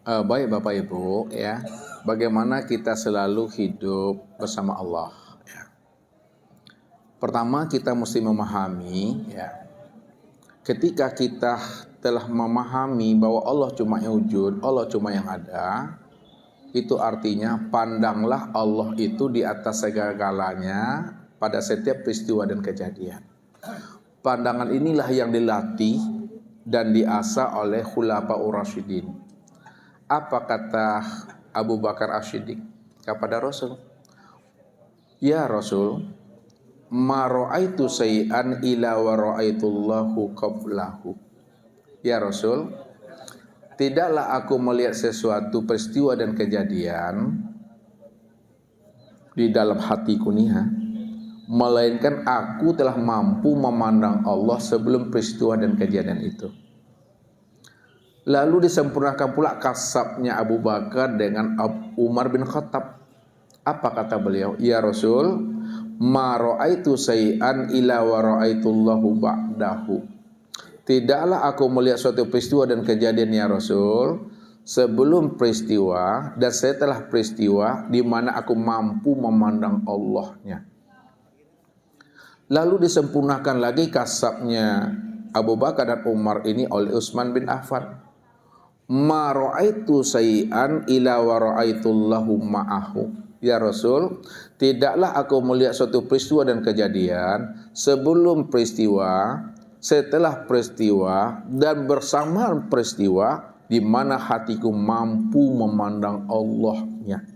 Baik Bapak Ibu ya, bagaimana kita selalu hidup bersama Allah ya. Pertama kita mesti memahami ya, ketika kita telah memahami bahwa Allah cuma yang wujud, Allah cuma yang ada, itu artinya pandanglah Allah itu di atas segala-galanya pada setiap peristiwa dan kejadian. Pandangan inilah yang dilatih dan diasah oleh Khulafaur Rasyidin. Apa kata Abu Bakar As-Siddiq kepada Rasul? Ya Rasul, ma ra'aitu say'an ila wa ra'aitullahu qablahu. Ya Rasul, tidaklah aku melihat sesuatu peristiwa dan kejadian di dalam hatiku nih, melainkan aku telah mampu memandang Allah sebelum peristiwa dan kejadian itu. Lalu disempurnakan pula kasabnya Abu Bakar dengan Umar bin Khattab. Apa kata beliau? Ya Rasul, ma ra'aitu say'an ila wa ra'aitullahu ba'dahu. Tidaklah aku melihat suatu peristiwa dan kejadian ya Rasul sebelum peristiwa dan setelah peristiwa di mana aku mampu memandang Allahnya. Lalu disempurnakan lagi kasabnya Abu Bakar dan Umar ini oleh Utsman bin Affan. Ma ra'aitu say'an ila wa ra'aitullahu ma'ahu. Ya Rasul, tidaklah aku melihat suatu peristiwa dan kejadian sebelum peristiwa, setelah peristiwa dan bersamaan peristiwa di mana hatiku mampu memandang Allahnya.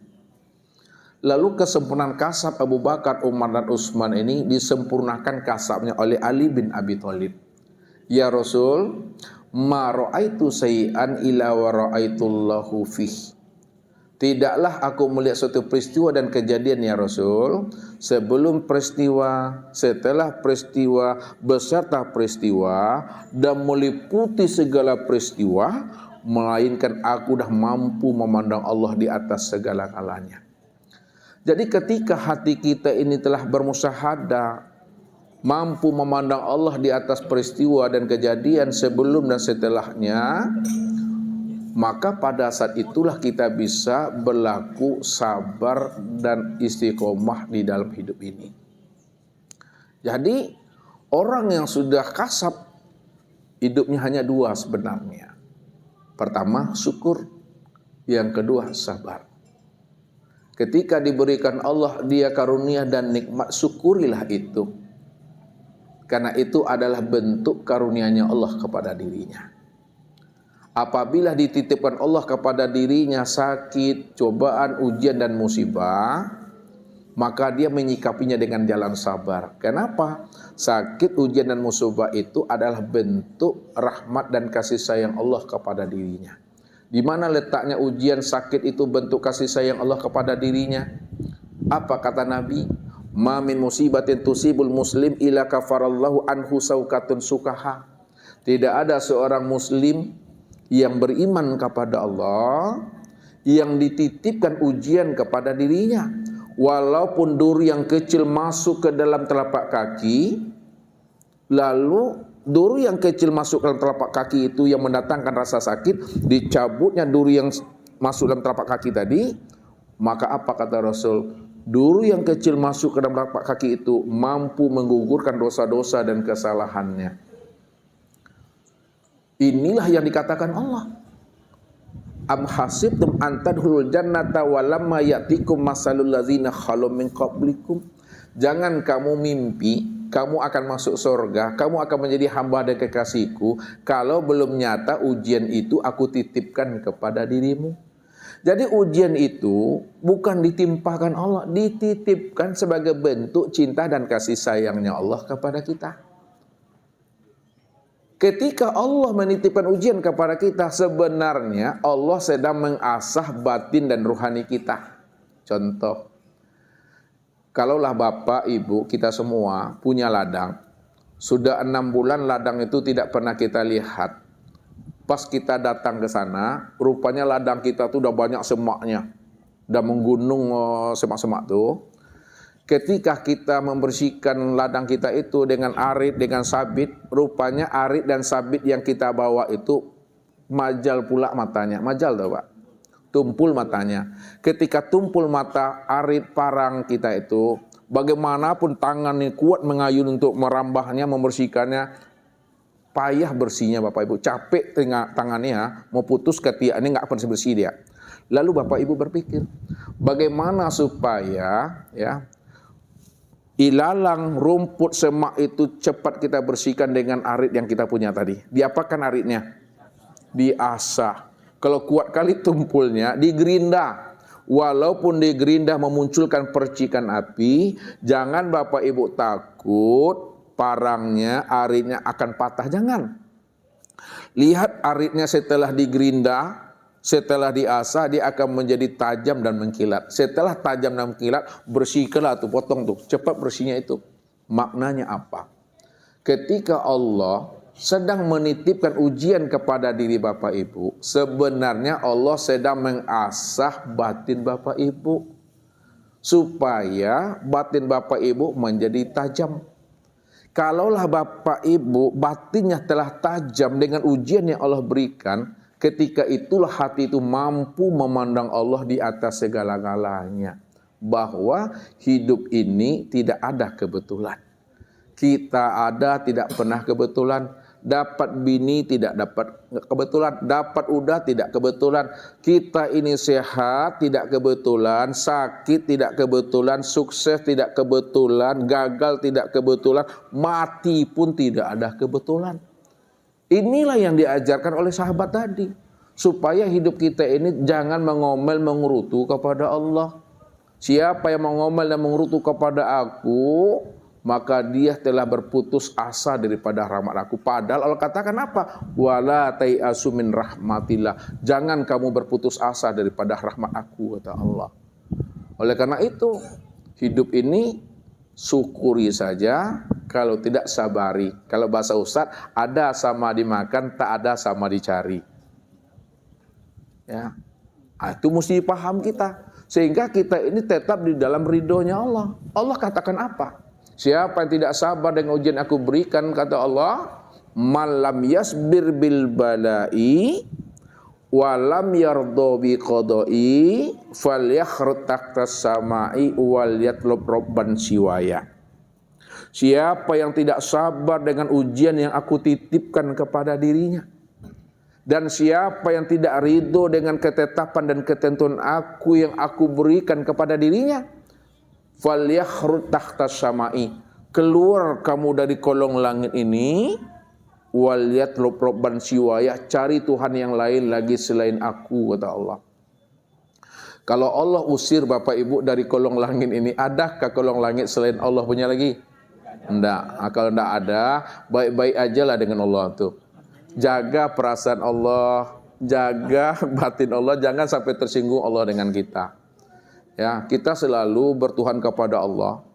Lalu kesempurnaan kasab Abu Bakar, Umar dan Utsman ini disempurnakan kasabnya oleh Ali bin Abi Thalib. Ya Rasul, ma ra'aitu say'an ila wa ra'aitullahu fih. Tidaklah aku melihat suatu peristiwa dan kejadian ya Rasul sebelum peristiwa, setelah peristiwa, beserta peristiwa dan meliputi segala peristiwa, melainkan aku dah mampu memandang Allah di atas segala-galanya. Jadi ketika hati kita ini telah bermusyahadah, mampu memandang Allah di atas peristiwa dan kejadian sebelum dan setelahnya, maka pada saat itulah kita bisa berlaku sabar dan istiqomah di dalam hidup ini. Jadi orang yang sudah kasab hidupnya hanya dua sebenarnya. Pertama syukur, yang kedua sabar. Ketika diberikan Allah dia karunia dan nikmat, syukurilah itu. Karena itu adalah bentuk karunia-Nya Allah kepada dirinya. Apabila dititipkan Allah kepada dirinya sakit, cobaan, ujian dan musibah, maka dia menyikapinya dengan jalan sabar. Kenapa? Sakit, ujian dan musibah itu adalah bentuk rahmat dan kasih sayang Allah kepada dirinya. Di mana letaknya ujian, sakit itu bentuk kasih sayang Allah kepada dirinya? Apa kata Nabi? Ma min musibatin tusibul muslim ila kafarallahu anhu saukatun sukaha. Tidak ada seorang muslim yang beriman kepada Allah yang dititipkan ujian kepada dirinya, walaupun duri yang kecil masuk ke dalam telapak kaki, lalu duri yang kecil masuk ke dalam telapak kaki itu yang mendatangkan rasa sakit, dicabutnya duri yang masuk dalam telapak kaki tadi, maka apa kata Rasul? Duri yang kecil masuk ke dalam telapak kaki itu mampu menggugurkan dosa-dosa dan kesalahannya. Inilah yang dikatakan Allah. Am hasibtum an tadkhulul jannata wa lamma ya'tikum masalul ladzina khalu min qablikum. Jangan kamu mimpi kamu akan masuk surga, kamu akan menjadi hamba dan kekasihku kalau belum nyata ujian itu aku titipkan kepada dirimu. Jadi ujian itu bukan ditimpakan Allah, dititipkan sebagai bentuk cinta dan kasih sayangnya Allah kepada kita. Ketika Allah menitipkan ujian kepada kita, sebenarnya Allah sedang mengasah batin dan ruhani kita. Contoh, kalaulah bapak, ibu, kita semua punya ladang. Sudah 6 bulan ladang itu tidak pernah kita lihat. Pas kita datang ke sana, rupanya ladang kita tuh udah banyak semaknya. Udah menggunung semak-semak tuh. Ketika kita membersihkan ladang kita itu dengan arit, dengan sabit, rupanya arit dan sabit yang kita bawa itu majal pula matanya. Majal tau Pak? Tumpul matanya. Ketika tumpul mata, arit parang kita itu, bagaimanapun tangannya kuat mengayun untuk merambahnya, membersihkannya, payah bersihnya Bapak Ibu. Capek tangannya, mau putus ketiaknya nggak akan bersih dia. Lalu Bapak Ibu berpikir, bagaimana supaya ya ilalang, rumput, semak itu cepat kita bersihkan dengan arit yang kita punya tadi. Diapakan aritnya? Diasah. Kalau kuat kali tumpulnya, digerinda. Walaupun digerinda memunculkan percikan api, jangan Bapak Ibu takut parangnya, aritnya akan patah. Jangan. Lihat aritnya setelah digerinda, setelah diasah, dia akan menjadi tajam dan mengkilat. Setelah tajam dan mengkilat, bersihkanlah tuh, potong tuh. Cepat bersihnya itu. Maknanya apa? Ketika Allah sedang menitipkan ujian kepada diri Bapak Ibu, sebenarnya Allah sedang mengasah batin Bapak Ibu supaya batin Bapak Ibu menjadi tajam. Kalaulah Bapak Ibu batinnya telah tajam dengan ujian yang Allah berikan, ketika itulah hati itu mampu memandang Allah di atas segala-galanya, bahwa hidup ini tidak ada kebetulan. Kita ada tidak pernah kebetulan. Dapat bini tidak dapat kebetulan, dapat udah tidak kebetulan. Kita ini sehat tidak kebetulan, sakit tidak kebetulan, sukses tidak kebetulan, gagal tidak kebetulan, mati pun tidak ada kebetulan. Inilah yang diajarkan oleh sahabat tadi, supaya hidup kita ini jangan mengomel mengerutu kepada Allah. Siapa yang mengomel dan mengerutu kepada aku, maka dia telah berputus asa daripada rahmat aku. Padahal Allah katakan apa? Wala tai'asu min rahmatillah. Jangan kamu berputus asa daripada rahmat aku, kata Allah. Oleh karena itu, hidup ini syukuri saja, kalau tidak sabari. Kalau bahasa Ustadz, ada sama dimakan, tak ada sama dicari. Ya, itu mesti dipaham kita. Sehingga kita ini tetap di dalam ridhonya Allah. Allah katakan apa? Siapa yang tidak sabar dengan ujian aku berikan, kata Allah, malam yasbir bil balai walam yardo bi qadai falyakhrut tahtas samai wal yatlub robban siwaya. Siapa yang tidak sabar dengan ujian yang aku titipkan kepada dirinya, dan siapa yang tidak ridho dengan ketetapan dan ketentuan aku yang aku berikan kepada dirinya, falyakhrut tahtas samai, keluar kamu dari kolong langit ini, wal yatlub robban siwaya, cari Tuhan yang lain lagi selain aku, kata Allah. Kalau Allah usir Bapak Ibu dari kolong langit ini, adakah kolong langit selain Allah punya lagi? Enggak. Kalau enggak ada, baik-baik aja lah dengan Allah tuh. Jaga perasaan Allah, jaga batin Allah, jangan sampai tersinggung Allah dengan kita. Ya, kita selalu bertuhan kepada Allah.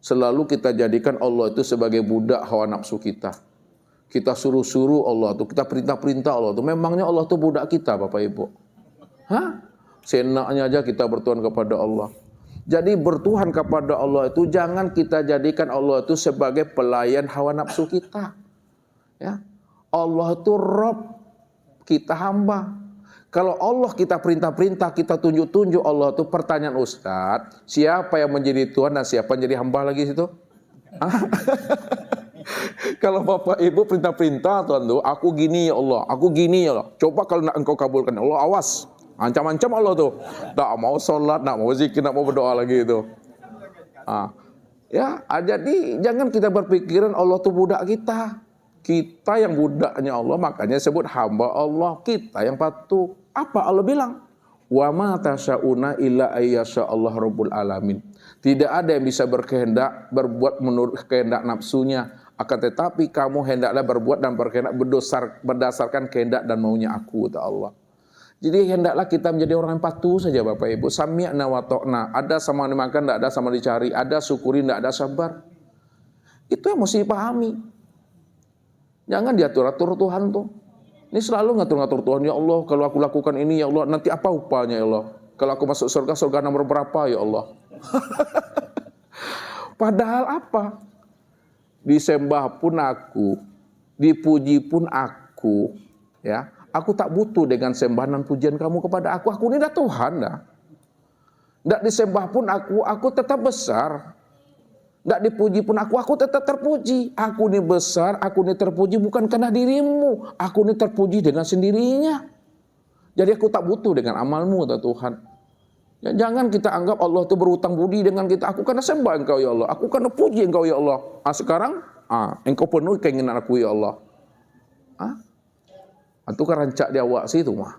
Selalu kita jadikan Allah itu sebagai budak hawa nafsu kita. Kita suruh-suruh Allah itu, kita perintah-perintah Allah itu. Memangnya Allah itu budak kita, Bapak Ibu? Hah? Senaknya aja kita bertuhan kepada Allah. Jadi bertuhan kepada Allah itu jangan kita jadikan Allah itu sebagai pelayan hawa nafsu kita. Ya. Allah itu Rabb, kita hamba. Kalau Allah kita perintah-perintah, kita tunjuk-tunjuk Allah itu, pertanyaan Ustadz, siapa yang menjadi Tuhan dan siapa yang jadi hamba lagi situ? Kalau Bapak Ibu perintah-perintah Tuhan tuh, aku gini ya Allah, aku gini ya Allah. Coba kalau nak engkau kabulkan, Allah awas. Ancam-ancam Allah tuh. Tak mau sholat, tak mau zikir, tak mau berdoa lagi itu. Ya, jadi jangan kita berpikiran Allah tuh budak kita. Kita yang budaknya Allah, makanya sebut hamba Allah. Kita yang patuh. Apa Allah bilang? Wa ma tasyauna illa ayyasha Allah rabbul alamin. Tidak ada yang bisa berkehendak berbuat menurut kehendak nafsunya, akan tetapi kamu hendaklah berbuat dan berkehendak berdasarkan kehendak dan maunya aku, kata Allah. Jadi hendaklah kita menjadi orang yang patuh saja Bapak Ibu. Sami'na wa ta'na. Ada sama dimakan, tidak ada sama dicari. Ada syukuri, tidak ada sabar. Itu yang mesti dipahami. Jangan diatur-atur Tuhan tuh. Ini selalu ngatur-ngatur Tuhan. Ya Allah, kalau aku lakukan ini, ya Allah, nanti apa upahnya ya Allah? Kalau aku masuk surga, surga nomor berapa ya Allah? Padahal apa? Disembah pun aku, dipuji pun aku, ya. Aku tak butuh dengan sembahan dan pujian kamu kepada aku. Aku ini dah Tuhan dah. Tidak disembah pun aku tetap besar. Tidak dipuji pun aku tetap terpuji. Aku ini besar, aku ini terpuji bukan karena dirimu. Aku ini terpuji dengan sendirinya. Jadi aku tak butuh dengan amalmu, Tuhan. Ya, jangan kita anggap Allah itu berutang budi dengan kita. Aku karena sembah engkau ya Allah. Aku karena puji engkau ya Allah. Sekarang engkau penuhi keinginan aku ya Allah. Itu kan rancak di awak situ mah.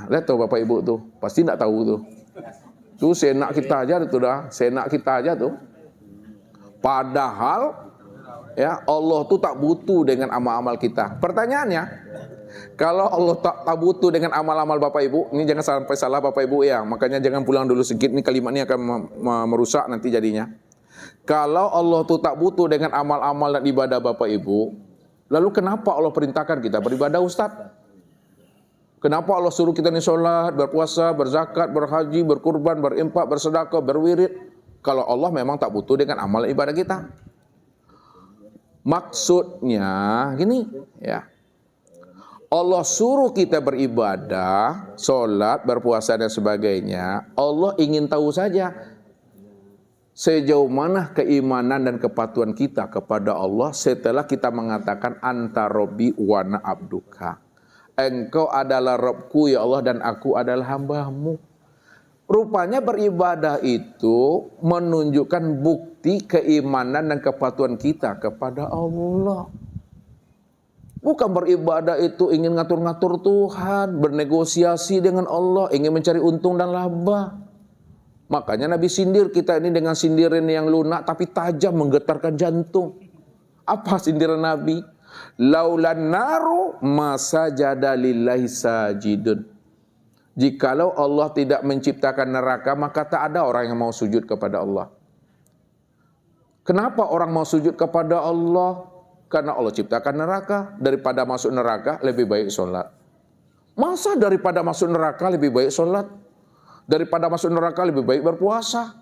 Lihat tuh Bapak Ibu tuh. Pasti tidak tahu tuh. Tuh senak kita aja itu dah. Senak kita aja tuh. Padahal ya Allah tuh tak butuh dengan amal-amal kita. Pertanyaannya, kalau Allah tak butuh dengan amal-amal Bapak Ibu, ini jangan sampai salah Bapak Ibu ya. Makanya jangan pulang dulu sedikit, ini kalimat ini akan merusak nanti jadinya. Kalau Allah tuh tak butuh dengan amal-amal dan ibadah Bapak Ibu, lalu kenapa Allah perintahkan kita beribadah, Ustaz? Kenapa Allah suruh kita ini sholat, berpuasa, berzakat, berhaji, berkurban, berimpak, bersedekah, berwirid? Kalau Allah memang tak butuh dengan amal ibadah kita. Maksudnya gini ya. Allah suruh kita beribadah, sholat, berpuasa dan sebagainya. Allah ingin tahu saja sejauh mana keimanan dan kepatuhan kita kepada Allah setelah kita mengatakan anta robbi wa ana abduka. Engkau adalah Rabbku ya Allah dan aku adalah hamba-Mu. Rupanya beribadah itu menunjukkan bukti keimanan dan kepatuhan kita kepada Allah. Bukan beribadah itu ingin ngatur-ngatur Tuhan, bernegosiasi dengan Allah, ingin mencari untung dan laba. Makanya Nabi sindir kita ini dengan sindiran yang lunak tapi tajam menggetarkan jantung. Apa sindiran Nabi? Laulan naru masajada lillahi sajidun. Jikalau Allah tidak menciptakan neraka, maka tak ada orang yang mau sujud kepada Allah. Kenapa orang mau sujud kepada Allah? Karena Allah ciptakan neraka. Daripada masuk neraka lebih baik sholat. Masa daripada masuk neraka lebih baik sholat? Daripada masuk neraka lebih baik berpuasa?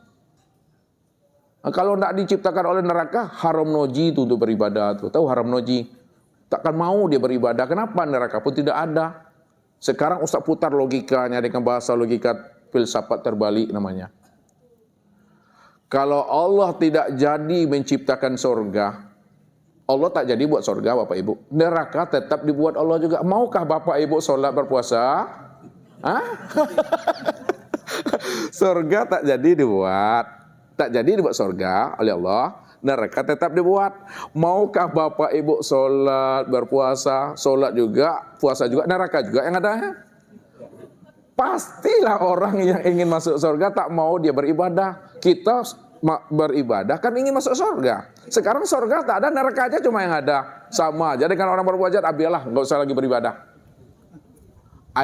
Nah, kalau tidak diciptakan oleh neraka, haram noji itu untuk beribadah. Tahu haram noji? Takkan mau dia beribadah. Kenapa? Neraka pun tidak ada. Sekarang Ustaz putar logikanya dengan bahasa logika filsafat terbalik namanya. Kalau Allah tidak jadi menciptakan sorga, Allah tak jadi buat sorga Bapak Ibu. Neraka tetap dibuat Allah juga. Maukah Bapak Ibu sholat berpuasa? Sorga tak jadi dibuat. Tak jadi dibuat sorga oleh Allah. Neraka tetap dibuat. Maukah Bapak Ibu sholat, berpuasa, sholat juga, puasa juga, neraka juga yang ada? Pastilah orang yang ingin masuk surga tak mau dia beribadah. Kita beribadah kan ingin masuk surga. Sekarang surga tak ada, neraka aja cuma yang ada. Sama aja dengan orang berbuat jahat, abialah, nggak usah lagi beribadah.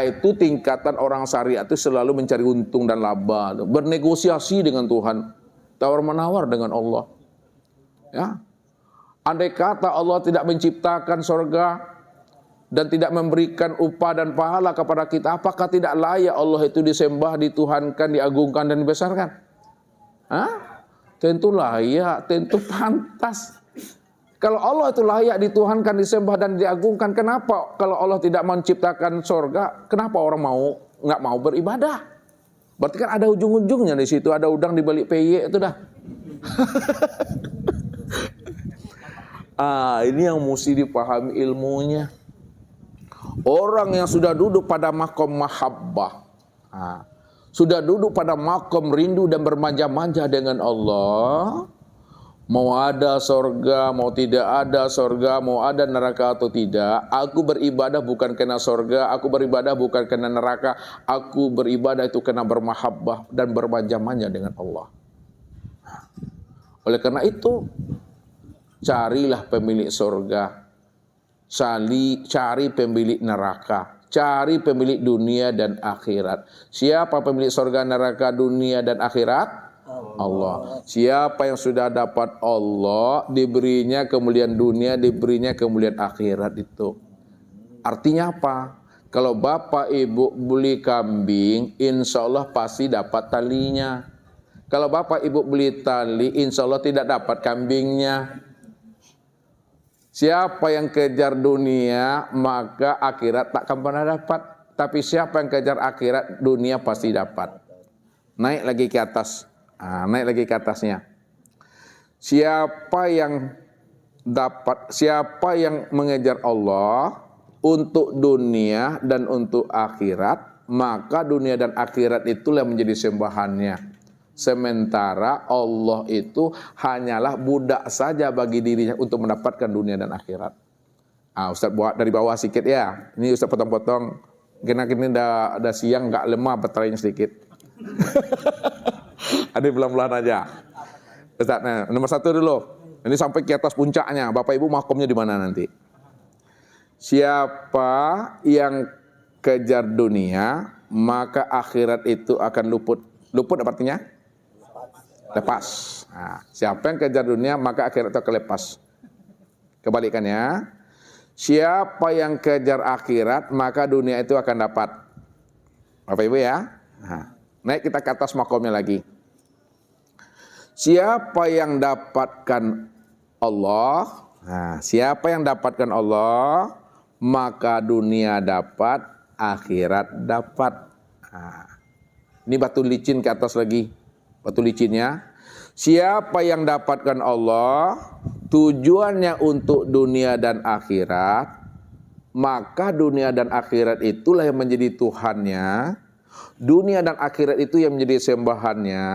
Itu tingkatan orang syariat itu selalu mencari untung dan laba, bernegosiasi dengan Tuhan, tawar-menawar dengan Allah. Ya, andai kata Allah tidak menciptakan surga dan tidak memberikan upah dan pahala kepada kita, apakah tidak layak Allah itu disembah, dituhankan, diagungkan dan dibesarkan? Tentu layak, tentu pantas. Kalau Allah itu layak dituhankan, disembah dan diagungkan, kenapa kalau Allah tidak menciptakan surga, kenapa orang nggak mau beribadah? Berarti kan ada ujung-ujungnya di situ, ada udang di balik peyek itu dah. Ini yang mesti dipahami ilmunya. Orang yang sudah duduk pada makom mahabbah, sudah duduk pada makom rindu dan bermanja-manja dengan Allah, mau ada sorga, mau tidak ada sorga, mau ada neraka atau tidak, aku beribadah bukan karena sorga, aku beribadah bukan karena neraka, aku beribadah itu karena bermahabbah dan bermanja-manja dengan Allah. Oleh karena itu, carilah pemilik sorga, cari pemilik neraka, cari pemilik dunia dan akhirat. Siapa pemilik sorga, neraka, dunia dan akhirat? Allah. Siapa yang sudah dapat Allah, diberinya kemuliaan dunia, diberinya kemuliaan akhirat itu. Artinya apa? Kalau Bapak Ibu beli kambing, insya Allah pasti dapat talinya. Kalau Bapak Ibu beli tali, insya Allah tidak dapat kambingnya. Siapa yang kejar dunia, maka akhirat tak akan pernah dapat. Tapi siapa yang kejar akhirat, dunia pasti dapat. Naik lagi ke atas. Naik lagi ke atasnya. Siapa yang mengejar Allah untuk dunia dan untuk akhirat, maka dunia dan akhirat itulah yang menjadi sembahannya. Sementara Allah itu hanyalah budak saja bagi dirinya untuk mendapatkan dunia dan akhirat. Ustaz buat dari bawah sedikit ya. Ini Ustaz potong-potong. Kena kini dah siang, nggak lemah baterainya sedikit. Ada pelan-pelan aja. Ustaz, nah, nomor 1 dulu. Ini sampai ke atas puncaknya. Bapak Ibu makomnya di mana nanti? Siapa yang kejar dunia, maka akhirat itu akan luput. Luput apa artinya? Lepas. Nah, siapa yang kejar dunia, maka akhirat itu akan lepas. Kebalikannya, siapa yang kejar akhirat, maka dunia itu akan dapat. Bapak Ibu ya. Nah, naik kita ke atas makomnya lagi. Siapa yang dapatkan Allah, siapa yang dapatkan Allah, maka dunia dapat, akhirat dapat. Ini batu licin ke atas lagi. Batu licinnya. Siapa yang dapatkan Allah, tujuannya untuk dunia dan akhirat, maka dunia dan akhirat itulah yang menjadi Tuhannya. Dunia dan akhirat itu yang menjadi sembahannya.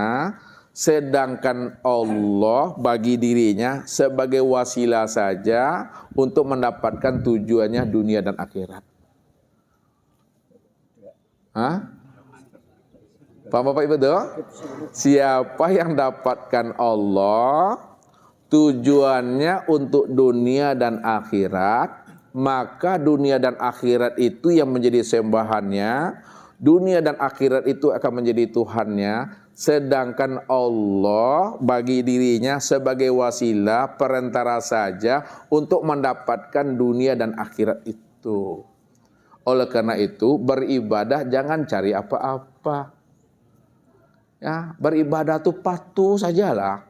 Sedangkan Allah bagi dirinya sebagai wasilah saja untuk mendapatkan tujuannya dunia dan akhirat. Pak Bapak Ibu tuh, siapa yang dapatkan Allah, tujuannya untuk dunia dan akhirat, maka dunia dan akhirat itu yang menjadi sembahannya, dunia dan akhirat itu akan menjadi Tuhannya, sedangkan Allah bagi dirinya sebagai wasilah, perantara saja untuk mendapatkan dunia dan akhirat itu. Oleh karena itu, beribadah jangan cari apa-apa. Ya, beribadah itu patuh sajalah.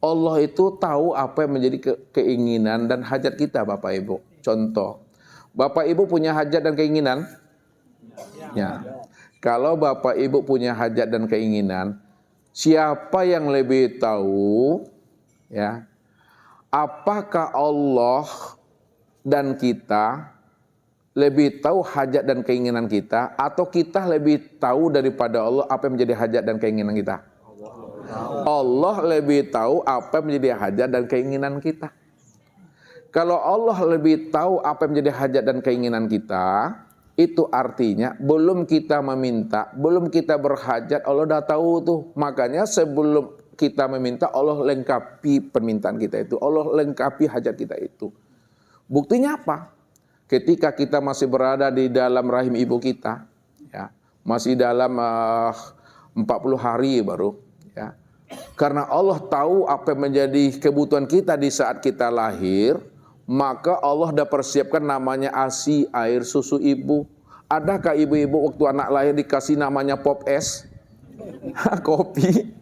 Allah itu tahu apa yang menjadi keinginan dan hajat kita, Bapak Ibu. Contoh, Bapak Ibu punya hajat dan keinginan? Ya. Kalau Bapak Ibu punya hajat dan keinginan, siapa yang lebih tahu? Ya, apakah Allah dan kita lebih tahu hajat dan keinginan kita, atau kita lebih tahu daripada Allah apa yang menjadi hajat dan keinginan kita? Allah lebih tahu apa yang menjadi hajat dan keinginan kita. Kalau Allah lebih tahu apa yang menjadi hajat dan keinginan kita, itu artinya belum kita meminta, belum kita berhajat, Allah dah tahu tuh. Makanya sebelum kita meminta, Allah lengkapi permintaan kita itu, Allah lengkapi hajat kita itu. Buktinya apa? Ketika kita masih berada di dalam rahim ibu kita, ya, masih dalam 40 hari baru, ya. Karena Allah tahu apa yang menjadi kebutuhan kita di saat kita lahir, maka Allah dah persiapkan namanya ASI, air susu ibu. Adakah ibu-ibu waktu anak lahir dikasih namanya pop es? Kopi?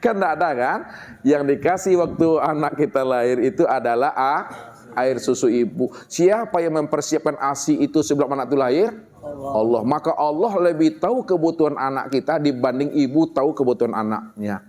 Kan tidak ada kan? Yang dikasih waktu anak kita lahir itu adalah air susu ibu. Siapa yang mempersiapkan ASI itu sebelum anak itu lahir? Allah. Maka Allah lebih tahu kebutuhan anak kita dibanding ibu tahu kebutuhan anaknya.